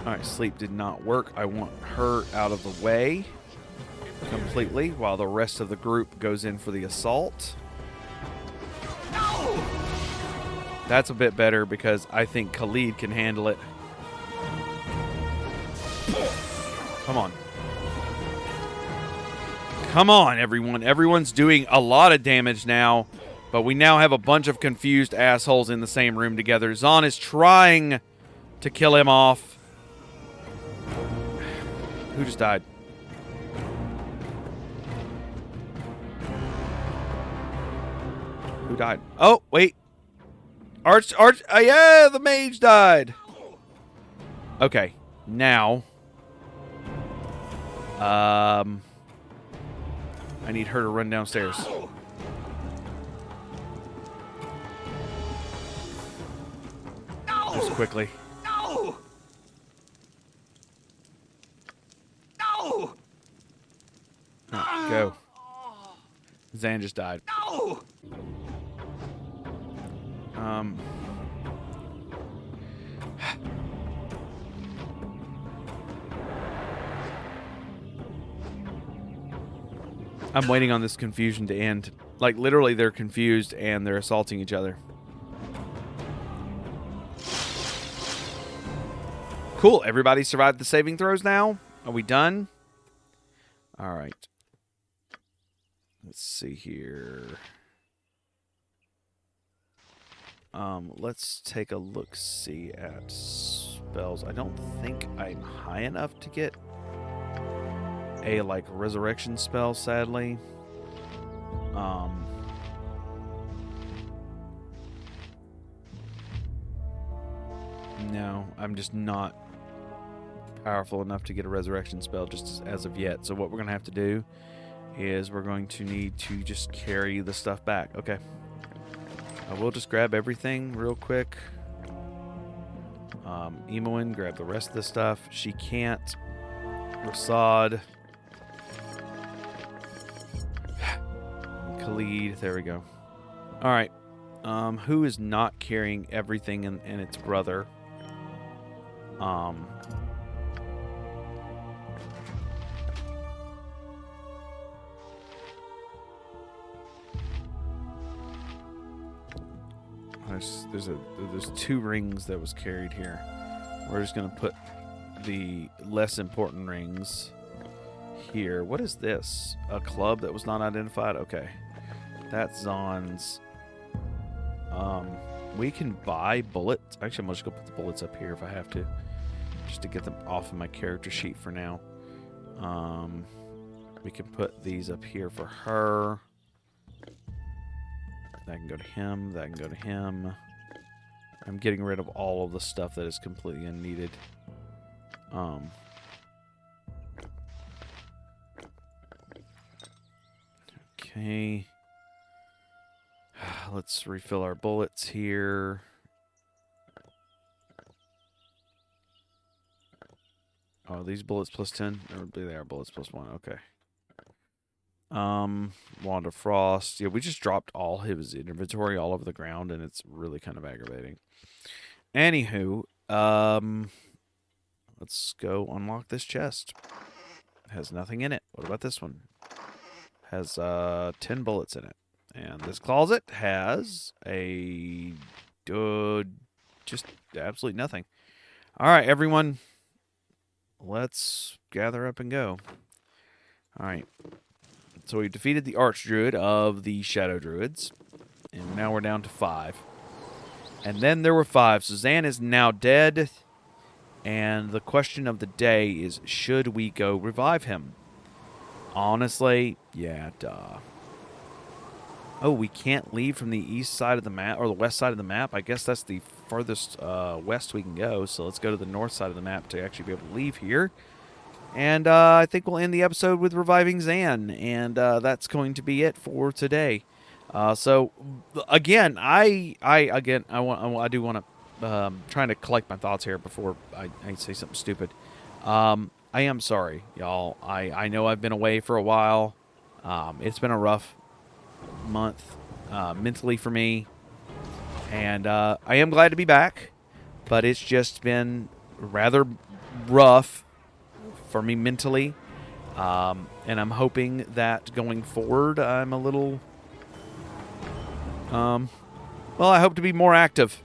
Alright, Sleep did not work. I want her out of the way completely while the rest of the group goes in for the assault. No! That's a bit better because I think Khalid can handle it. Come on. Come on, everyone. Everyone's doing a lot of damage now, but we now have a bunch of confused assholes in the same room together. Zahn is trying to kill him off. Who just died? Who died? Oh, wait. Arch, yeah, the mage died. Okay, now. I need her to run downstairs. Just quickly. No! No! Go. Zan just died. No! I'm waiting on this confusion to end. Like, literally, they're confused and they're assaulting each other. Cool. Everybody survived the saving throws now? Are we done? All right. Let's see here. Let's take a look-see at spells. I don't think I'm high enough to get a, like, resurrection spell, sadly. No, I'm just not powerful enough to get a resurrection spell just as of yet. So what we're going to have to do is we're going to need to just carry the stuff back. Okay. I will just grab everything real quick. Emoin, grab the rest of the stuff. She can't. Rasad. Khalid. There we go. All right. Who is not carrying everything and its brother? There's 2 rings that was carried here. We're just gonna put the less important rings here. What is this? A club that was not identified? Okay. That's Zon's. We can buy bullets. Actually, I'm just gonna put the bullets up here if I have to. Just to get them off of my character sheet for now. We can put these up here for her. That can go to him. That can go to him. I'm getting rid of all of the stuff that is completely unneeded. Okay. Let's refill our bullets here. Oh, these bullets plus 10? Or they are bullets plus 1. Okay. Wand of Frost. Yeah, we just dropped all his inventory all over the ground, and it's really kind of aggravating. Anywho, let's go unlock this chest. It has nothing in it. What about this one? Has 10 bullets in it. And this closet has a just absolutely nothing. All right, everyone. Let's gather up and go. All right. So we defeated the Archdruid of the Shadow Druids. And now we're down to 5. And then there were 5. So Zan is now dead. And the question of the day is, should we go revive him? Honestly, yeah, duh. Oh, we can't leave from the east side of the map, or the west side of the map. I guess that's the farthest west we can go. So let's go to the north side of the map to actually be able to leave here. And I think we'll end the episode with reviving Zan. And that's going to be it for today. So, again, I do want to, trying to collect my thoughts here before I say something stupid. I am sorry, y'all. I know I've been away for a while. It's been a rough month mentally for me. And I am glad to be back. But it's just been rather rough for me mentally. And I'm hoping that going forward, I'm a little... well, I hope to be more active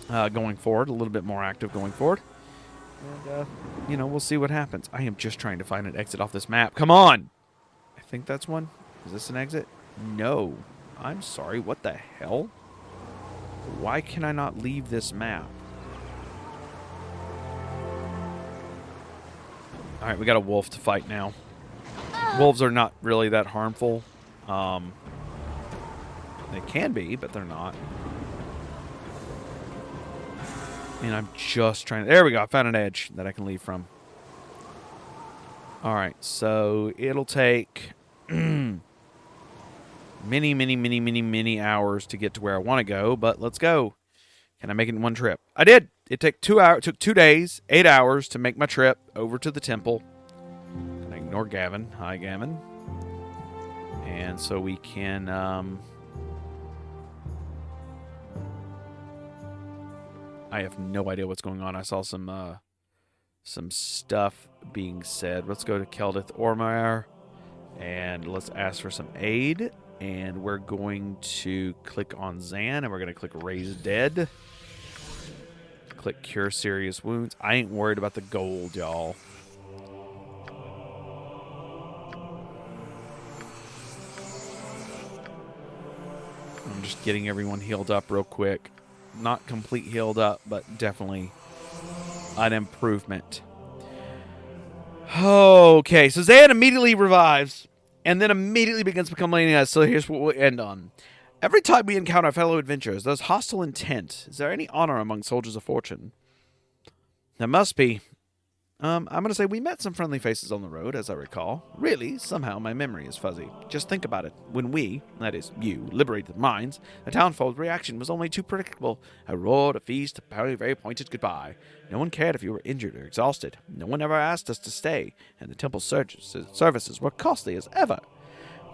going forward. A little bit more active going forward. And, we'll see what happens. I am just trying to find an exit off this map. Come on! I think that's one. Is this an exit? No. I'm sorry. What the hell? Why can I not leave this map? Alright, we got a wolf to fight now. Wolves are not really that harmful. They can be, but they're not. And I'm just trying to... There we go. I found an edge that I can leave from. Alright, so it'll take many hours to get to where I want to go, but let's go. Can I make it in one trip? I did! It took 2 hours. It took 2 days, 8 hours to make my trip over to the temple. And I ignore Gavin. Hi, Gavin. And so we can... I have no idea what's going on. I saw some stuff being said. Let's go to Keldith Ormar, and let's ask for some aid. And we're going to click on Zan, and we're going to click Raise Dead. Click Cure Serious Wounds. I ain't worried about the gold, y'all. I'm just getting everyone healed up real quick. Not complete healed up, but definitely an improvement. Okay, so Zan immediately revives and then immediately begins becoming us. So here's what we'll end on. Every time we encounter fellow adventurers, there's hostile intent. Is there any honor among soldiers of fortune? There must be. I'm going to say we met some friendly faces on the road, as I recall. Really, somehow my memory is fuzzy. Just think about it. When we, that is, you, liberated the mines, the townfolk's reaction was only too predictable. A roar, a feast, a very pointed goodbye. No one cared if you were injured or exhausted. No one ever asked us to stay, and the temple services were costly as ever.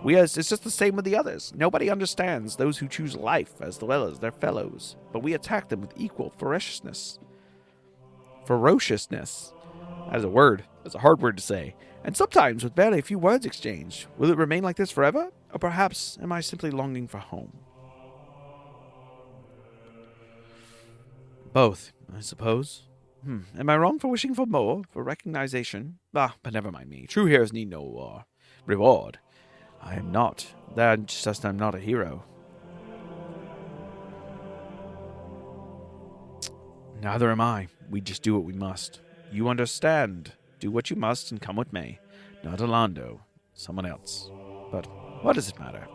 It's just the same with the others. Nobody understands those who choose life as well as their fellows, but we attack them with equal ferociousness. Ferociousness. That is a word. That's a hard word to say. And sometimes with barely a few words exchanged. Will it remain like this forever? Or perhaps am I simply longing for home? Both, I suppose. Am I wrong for wishing for more? For recognition? But never mind me. True heroes need no reward. I am not. That's just I'm not a hero. Neither am I. We just do what we must. You understand. Do what you must and come with me. Not Orlando. Someone else. But what does it matter?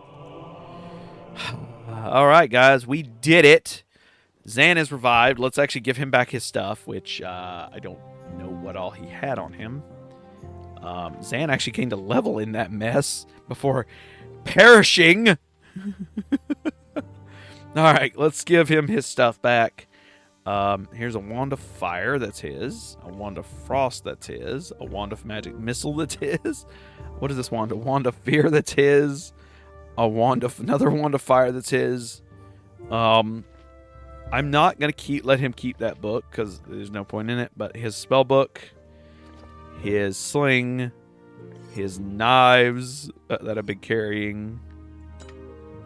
All right, guys. We did it. Zan is revived. Let's actually give him back his stuff, which I don't know what all he had on him. Zan actually gained a level in that mess before perishing. All right, let's give him his stuff back. Here's a wand of fire, that's his. A wand of frost, that's his. A wand of magic missile, that's his. What is this wand? A wand of fear, that's his. Another wand of fire, that's his. I'm not gonna let him keep that book because there's no point in it. But his spell book, his sling, his knives that I've been carrying.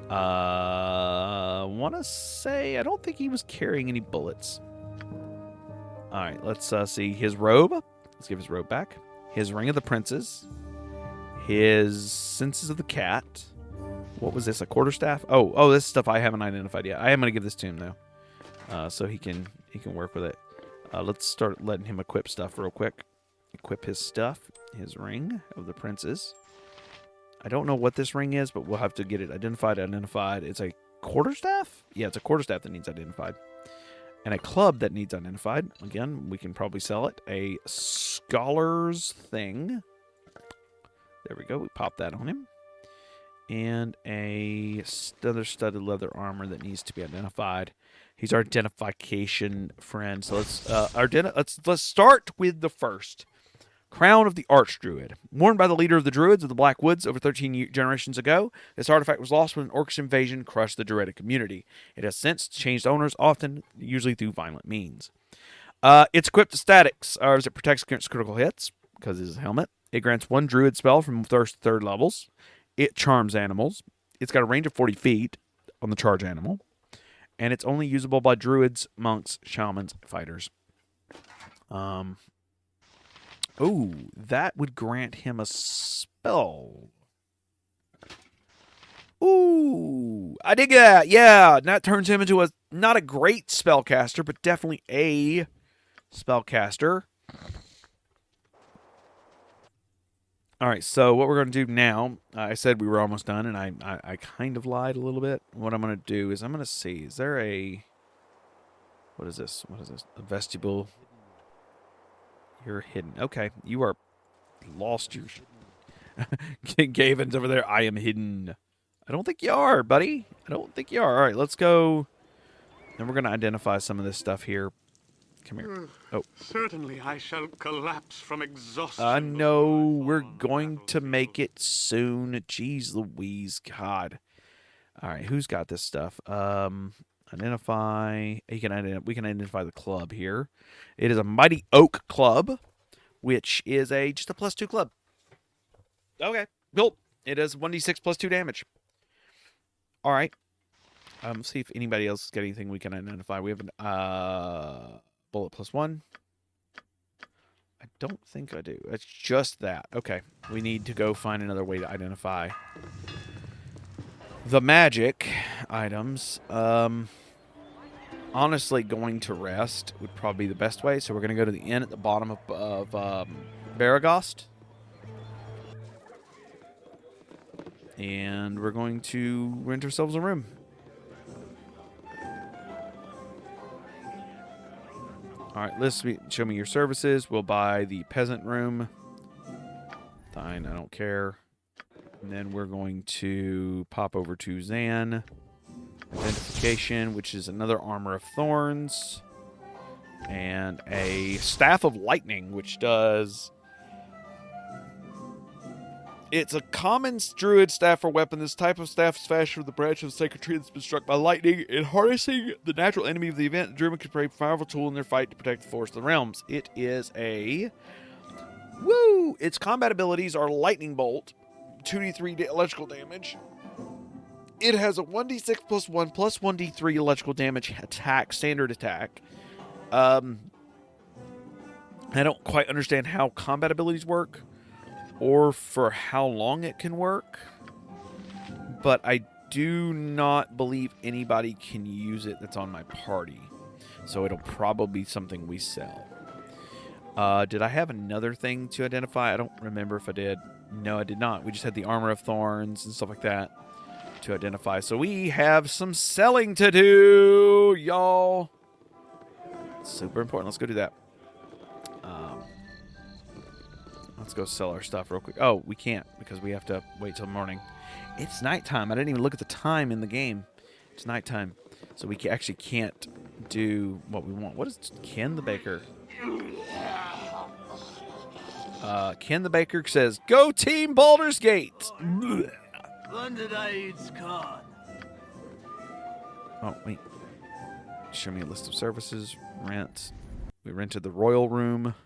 Want to say I don't think he was carrying any bullets. All right, let's see his robe. Let's give his robe back. His ring of the princes. His senses of the cat. What was this? A quarterstaff? Oh, this stuff I haven't identified yet. I am gonna give this to him though, so he can work with it. Let's start letting him equip stuff real quick. Equip his stuff. His ring of the princes. I don't know what this ring is, but we'll have to get it identified. It's a quarterstaff? Yeah, it's a quarterstaff that needs identified. And a club that needs identified. Again, we can probably sell it. A scholar's thing. There we go. We pop that on him. And another studded leather armor that needs to be identified. He's our identification friend. So let's start with the first. Crown of the Archdruid. Worn by the leader of the Druids of the Black Woods over 13 generations ago, this artifact was lost when an orcish invasion crushed the Druidic community. It has since changed owners, often, usually through violent means. It's equipped to statics, as it protects against critical hits, because it is a helmet. It grants one Druid spell from first to third levels. It charms animals. It's got a range of 40 feet on the charge animal. And it's only usable by Druids, monks, shamans, fighters. Oh, that would grant him a spell. Ooh, I dig that. Yeah, that turns him into not a great spellcaster, but definitely a spellcaster. All right, so what we're going to do now, I said we were almost done, and I kind of lied a little bit. What I'm going to do is I'm going to see, is there what is this? A vestibule. You're hidden. Okay, you are lost. Your Gavin's over there. I am hidden. I don't think you are, buddy. I don't think you are. All right, let's go. Then we're going to identify some of this stuff here. Come here. Oh. Certainly I shall collapse from exhaustion. I know. We're going to make it soon. Jeez Louise. God. All right, who's got this stuff? I Identify. We can identify the club here. It is a Mighty Oak club, which is just a +2 club. Okay, cool. It does 1d6 +2 damage. All right. Let's see if anybody else has got anything we can identify. We have an bullet +1. I don't think I do. It's just that. Okay. We need to go find another way to identify the magic items. Honestly, going to rest would probably be the best way. So we're going to go to the inn at the bottom of Baragost. And we're going to rent ourselves a room. All right, show me your services. We'll buy the peasant room. Fine, I don't care. And then we're going to pop over to Zan. Identification, which is another armor of thorns. And a staff of lightning, which does... It's a common druid staff or weapon. This type of staff is fashioned with the branch of the sacred tree that's been struck by lightning. In harnessing the natural enemy of the event, the druid can play a powerful tool in their fight to protect the forest of the realms. It is a... Woo! Its combat abilities are Lightning Bolt, 2d3 electrical damage. It has a 1d6 +1 plus 1d3 electrical damage attack, standard attack. I don't quite understand how combat abilities work, or for how long it can work, but I do not believe anybody can use it that's on my party, so it'll probably be something we sell. Did I have another thing to identify? I don't remember if I did. No, I did not. We just had the armor of thorns and stuff like that to identify, so we have some selling to do, y'all. Super important. Let's go do that. Let's go sell our stuff real quick. Oh, we can't because we have to wait till morning. It's nighttime. I didn't even look at the time in the game. It's nighttime. So we actually can't do what we want. What is Ken the Baker? Ken the Baker says, "Go Team Baldur's Gate!" Oh, wait. Show me a list of services. Rent. We rented the royal room.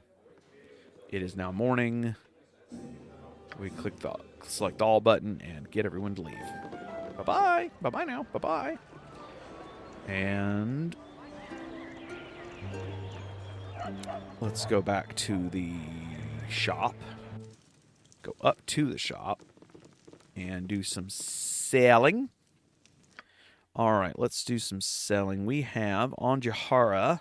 It is now morning. We click the select all button and get everyone to leave. Bye-bye. Bye-bye now. Bye-bye. And let's go back to the shop. Go up to the shop and do some selling. All right, let's do some selling. We have on Jahara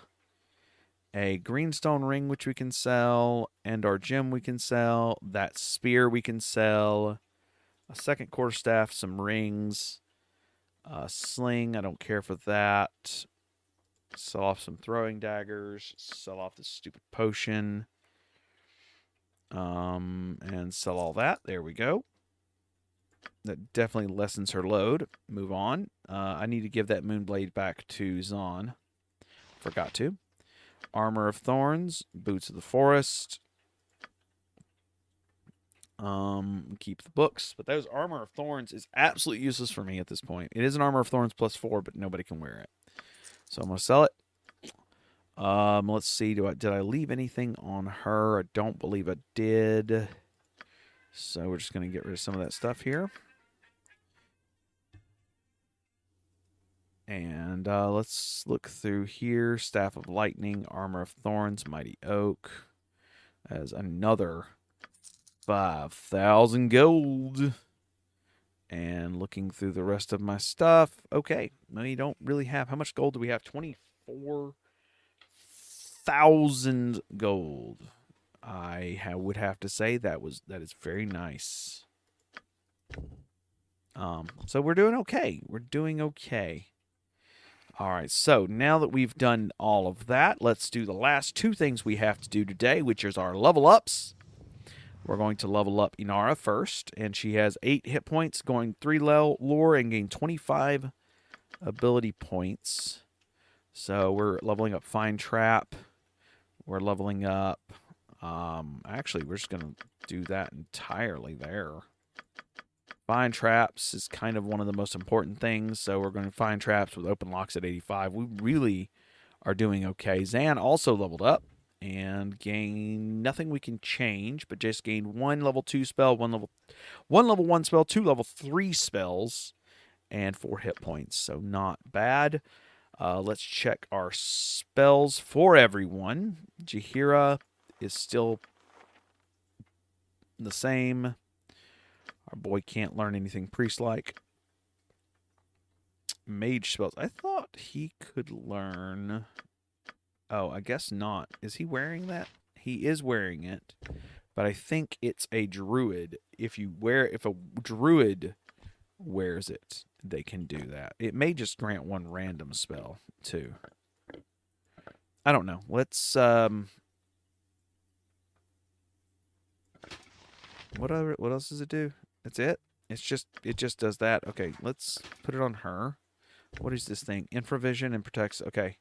a greenstone ring, which we can sell, and our gem we can sell. That spear we can sell. A second quarterstaff, some rings. A sling, I don't care for that. Sell off some throwing daggers. Sell off this stupid potion. And sell all that. There we go. That definitely lessens her load. Move on. I need to give that moonblade back to Zahn. Forgot to. Armor of Thorns, Boots of the Forest. Keep the books. But those Armor of Thorns is absolutely useless for me at this point. It is an Armor of Thorns +4, but nobody can wear it. So I'm going to sell it. Let's see. Did I leave anything on her? I don't believe I did. So we're just going to get rid of some of that stuff here. And let's look through here. Staff of Lightning, Armor of Thorns, Mighty Oak. As another 5,000 gold. And looking through the rest of my stuff. Okay, we don't really have... How much gold do we have? 24,000 gold. I would have to say that is very nice. So we're doing okay. We're doing okay. All right, so now that we've done all of that, let's do the last two things we have to do today, which is our level ups. We're going to level up Inara first, and she has 8 hit points, going 3 lore, and gain 25 ability points. So we're leveling up Fine Trap. We're leveling up... actually, we're just going to do that entirely there. Find traps is kind of one of the most important things, so we're going to find traps with open locks at 85. We really are doing okay. Zan also leveled up and gained nothing we can change, but just gained 1 level 2 spell, 1 level 1 spell, 2 level 3 spells, and 4 hit points. So not bad. Let's check our spells for everyone. Jahira is still the same. Our boy can't learn anything priest-like. Mage spells. I thought he could learn... Oh, I guess not. Is he wearing that? He is wearing it. But I think it's a druid. If a druid wears it, they can do that. It may just grant 1 random spell, too. I don't know. Let's... What else does it do? That's it? It just does that. Okay, let's put it on her. What is this thing? Infravision and protects. Okay.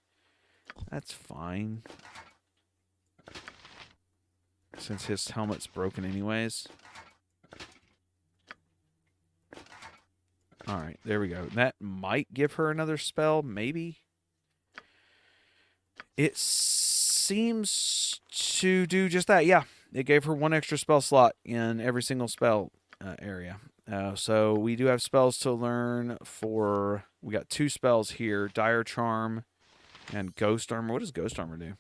That's fine. Since his helmet's broken anyways. Alright, there we go. That might give her another spell, maybe. It seems to do just that, yeah. It gave her 1 extra spell slot in every single spell area. So we do have spells to learn for... We got 2 spells here. Dire Charm and Ghost Armor. What does Ghost Armor do?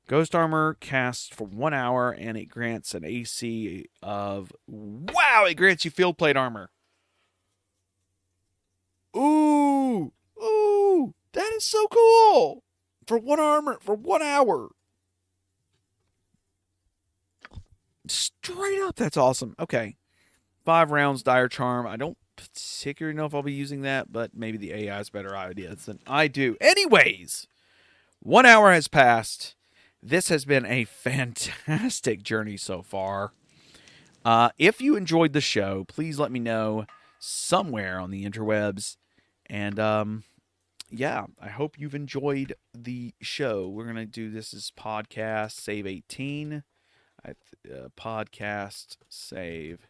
Ghost Armor casts for 1 hour, and it grants an AC of... Wow! It grants you Field Plate Armor. Ooh! Ooh! That is so cool! For 1 armor, for 1 hour. Straight up, that's awesome. Okay. 5 rounds, Dire Charm. I don't particularly know if I'll be using that, but maybe the AI has better ideas than I do. Anyways, 1 hour has passed. This has been a fantastic journey so far. If you enjoyed the show, please let me know somewhere on the interwebs. And, yeah, I hope you've enjoyed the show. We're going to do this as podcast save 18. Podcast save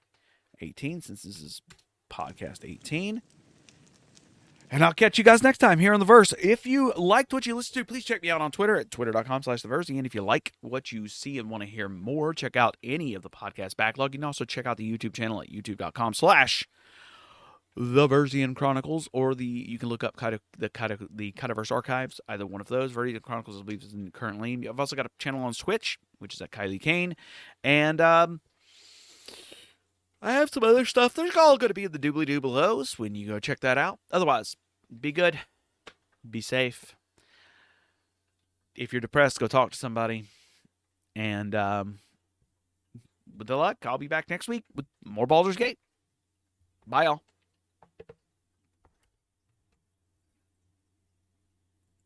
18, since this is podcast 18. And I'll catch you guys next time here on The Verse. If you liked what you listened to, please check me out on Twitter at twitter.com/TheVerse. And if you like what you see and want to hear more, check out any of the podcast backlog. You can also check out the YouTube channel at youtube.com/The Chronicles, or you can look up the Kyleverse Archives, either one of those. Verzian Chronicles, I believe, is currently. I've also got a channel on Twitch, which is at Kylie Kane. And I have some other stuff. There's all going to be in the doobly-doo below when you go check that out. Otherwise, be good. Be safe. If you're depressed, go talk to somebody. And with the luck, I'll be back next week with more Baldur's Gate. Bye, y'all.